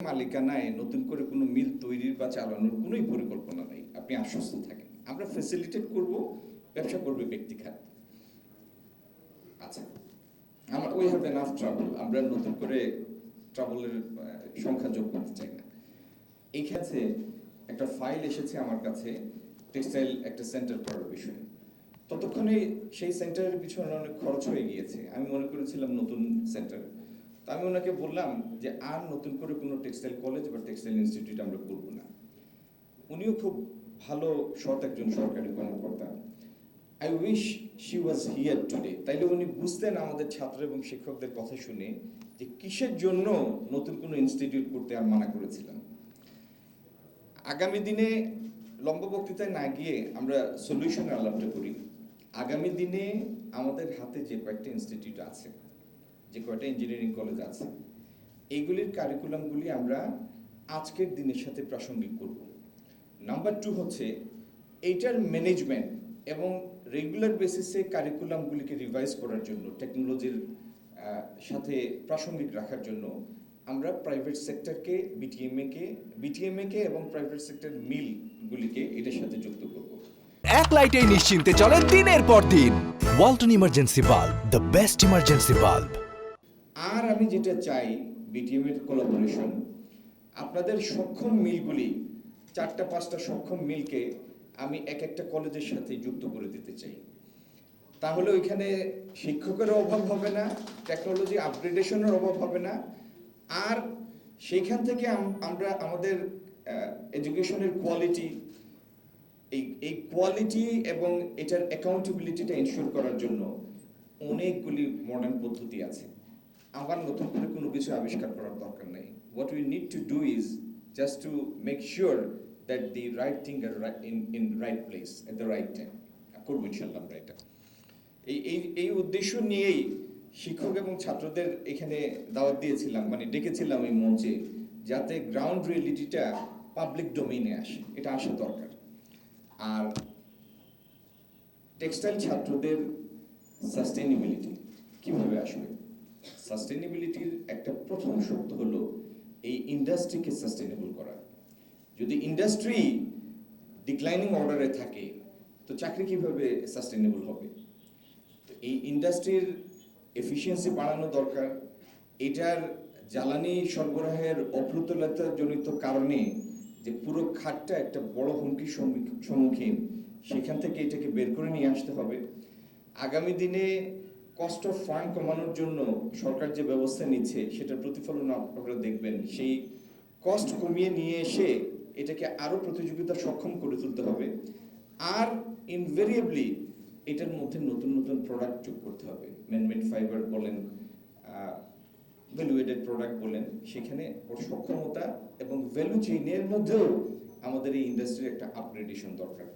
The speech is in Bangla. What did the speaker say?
মালিকানায় নতুন করে কোনো মিল তৈরির বা চালানোর কোনোই পরিকল্পনা নেই। আপনি আশ্বস্ত থাকেন, আমরা ফ্যাসিলিটেট করব, ব্যবসা করবে ব্যক্তি খাত। আচ্ছা, আমরা উই হ্যাভ এনাফ ট্রাবল, আমরা নতুন করে ট্রাবলের সংখ্যা যোগ করতে চাই না। এইখানে একটা ফাইল এসেছে আমার কাছে টেক্সটাইল একটা সেন্টার করার বিষয়ে। ততক্ষণে সেই সেন্টারের পিছনে অনেক খরচ হয়ে গিয়েছে, আমি মনে করেছিলাম নতুন সেন্টার। তো আমি ওনাকে বললাম যে আর নতুন করে কোনো টেক্সটাইল কলেজ বা টেক্সটাইল ইনস্টিটিউট আমরা করব না। উনিও খুব ভালো সৎ একজন সরকারি কর্মকর্তা। I wish she was here today, তাইলে উনি বুঝতেন আমাদের ছাত্র এবং শিক্ষকদের কথা শুনে যে কিসের জন্য নতুন কোনো ইনস্টিটিউট করতে আর মানা করেছিলাম। আগামী দিনে লম্বা বক্তৃতায় না গিয়ে আমরা সলিউশনের আলাপটা করি। আগামী দিনে আমাদের হাতে যে কয়েকটা ইনস্টিটিউট আছে, যে কয়েকটা ইঞ্জিনিয়ারিং কলেজ আছে, এইগুলির কারিকুলামগুলি আমরা আজকের দিনের সাথে প্রাসঙ্গিক করব। নাম্বার 2 হচ্ছে এইটার ম্যানেজমেন্ট এবং রেগুলার বেসিসে কারিকুলামগুলিকে রিভাইজ করার জন্য, টেকনোলজির সাথে প্রাসঙ্গিক রাখার জন্য আমরা প্রাইভেট সেক্টরকে, বিটিএমএ কে এবং প্রাইভেট সেক্টর মিলগুলিকে এটার সাথে যুক্ত করব। এক লাইটেই নিশ্চিন্তে চলে দিনের পর দিন। Walton emergency bulb, the best emergency bulb. আর আমি যেটা চাই, বিটিএম এর কোলাবোরেশন, আপনাদের সক্ষম মিলগুলি, 4-5টা সক্ষম মিলকে আমি এক একটা কলেজের সাথে যুক্ত করে দিতে চাই। তাহলে ওইখানে শিক্ষকের অভাব হবে না, টেকনোলজি আপগ্রেডেশনের অভাব হবে না, আর সেইখান থেকে আমরা আমাদের এডুকেশনের কোয়ালিটি, এই কোয়ালিটি এবং এটার অ্যাকাউন্টেবিলিটিটা এনশিওর করার জন্য অনেকগুলি মডার্ন পদ্ধতি আছে। আমার নতুন করে কোনো কিছু আবিষ্কার করার দরকার নেই। What we need to do is just to make sure that the right thing are in right place at the right time. করবো ইনশাল্লাহ আমরা এটা। এই উদ্দেশ্য নিয়েই শিক্ষক এবং ছাত্রদের এখানে দাওয়াত দিয়েছিলাম, মানে ডেকেছিলাম এই মঞ্চে, যাতে গ্রাউন্ড রিয়েলিটিটা পাবলিক ডোমেইনে আসে, এটা আসা দরকার। আর টেক্সটাইল ছাত্রদের সাস্টেইনেবিলিটি কিভাবে আসবে? সাস্টেইনেবিলিটির একটা প্রথম শর্ত হলো এই ইন্ডাস্ট্রিকে সাস্টেইনেবল করা। যদি ইন্ডাস্ট্রি ডিক্লাইনিং অর্ডারে থাকে তো চাকরি কিভাবে সাস্টেইনেবল হবে? তো এই ইন্ডাস্ট্রির এফিসিয়েন্সি বাড়ানো দরকার। এটার জ্বালানি সরবরাহের অপ্রতুলতাজনিত কারণে যে পুরো খাতটা একটা বড় হুমকির সম্মুখীন, সেখান থেকে এটাকে বের করে নিয়ে আসতে হবে। আগামী দিনে কস্ট অফ ফান্ড কমানোর জন্য সরকার যে ব্যবস্থা নিচ্ছে সেটার প্রতিফলন আপনারা দেখবেন। সেই কস্ট কমিয়ে নিয়ে এসে এটাকে আরও প্রতিযোগিতা সক্ষম করে তুলতে হবে। আর ইনভেরিয়েবলি এটার মধ্যে নতুন নতুন প্রোডাক্ট যোগ করতে হবে। ম্যানমেড ফাইবার বলেন, ভ্যালুয়েটেড প্রোডাক্ট বলেন, সেখানে ওর সক্ষমতা এবং ভ্যালু চেইনের মধ্যেও আমাদের এই ইন্ডাস্ট্রির একটা আপগ্রেডেশন দরকার।